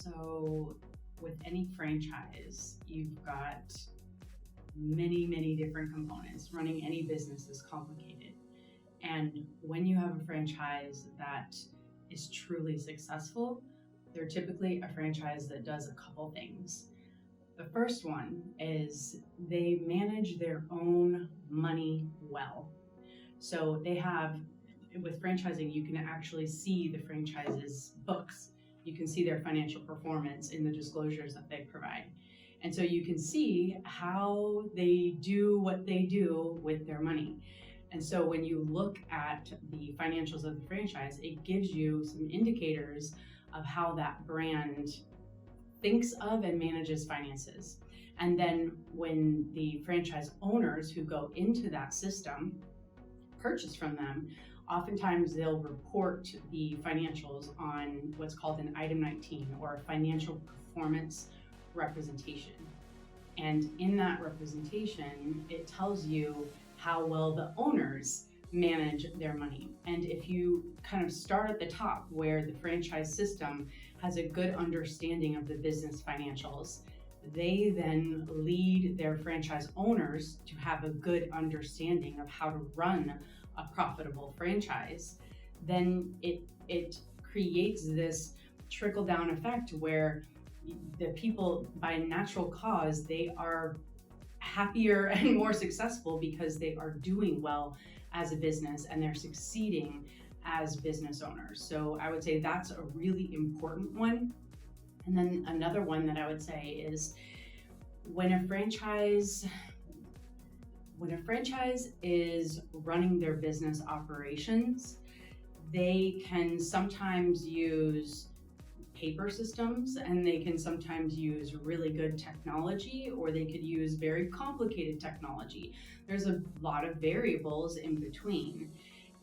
So with any franchise, you've got many different components. Running any business is complicated. And when you have a franchise that is truly successful, they're typically a franchise that does a couple things. The first one is they manage their own money well. So they have, with franchising, you can actually see the franchise's books. You can see their financial performance in the disclosures that they provide. And so you can see how they do what they do with their money. And so when you look at the financials of the franchise, it gives you some indicators of how that brand thinks of and manages finances. And then when the franchise owners who go into that system purchase from them, oftentimes they'll report the financials on what's called an item 19 or a financial performance representation. And in that representation, it tells you how well the owners manage their money. And if you kind of start at the top where the franchise system has a good understanding of the business financials, they then lead their franchise owners to have a good understanding of how to run a profitable franchise. Then it creates this trickle down effect where the people, by natural cause, they are happier and more successful because they are doing well as a business and they're succeeding as business owners. So I would say that's a really important one. And then another one that I would say is when a franchise is running their business operations, they can sometimes use paper systems and they can sometimes use really good technology, or they could use very complicated technology. There's a lot of variables in between.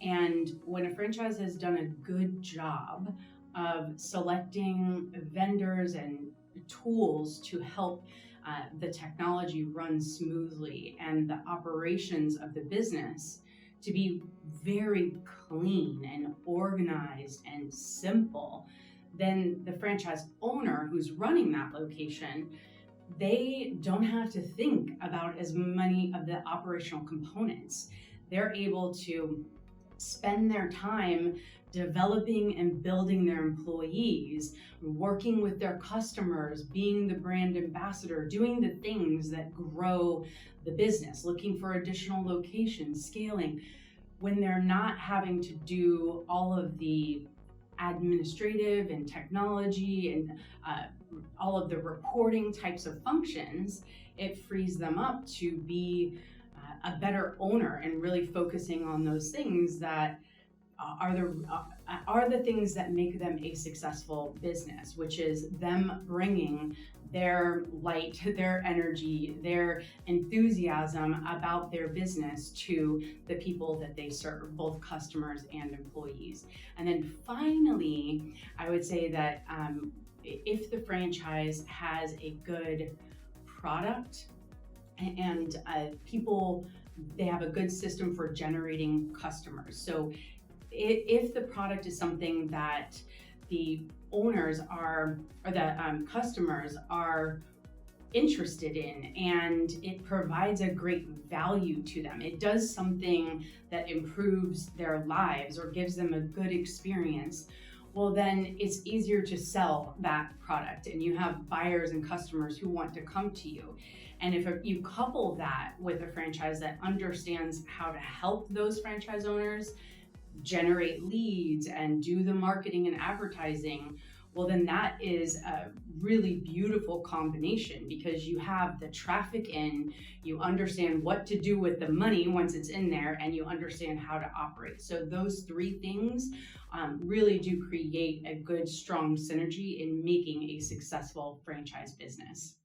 And when a franchise has done a good job of selecting vendors and tools to help the technology run smoothly and the operations of the business to be very clean and organized and simple, then the franchise owner who's running that location, they don't have to think about as many of the operational components. They're able to spend their time developing and building their employees, working with their customers, being the brand ambassador, doing the things that grow the business, looking for additional locations, scaling, when they're not having to do all of the administrative and technology and all of the reporting types of functions. It frees them up to be a better owner and really focusing on those things that are the things that make them a successful business, which is them bringing their light, their energy, their enthusiasm about their business to the people that they serve, both customers and employees. And then finally, I would say that if the franchise has a good product and they have a good system for generating customers. So if the product is something that the owners or the customers are interested in and it provides a great value to them, it does something that improves their lives or gives them a good experience, well, then it's easier to sell that product and you have buyers and customers who want to come to you. And if you couple that with a franchise that understands how to help those franchise owners generate leads and do the marketing and advertising, well, then that is a really beautiful combination because you have the traffic in, you understand what to do with the money once it's in there, and you understand how to operate. So those three things really do create a good, strong synergy in making a successful franchise business.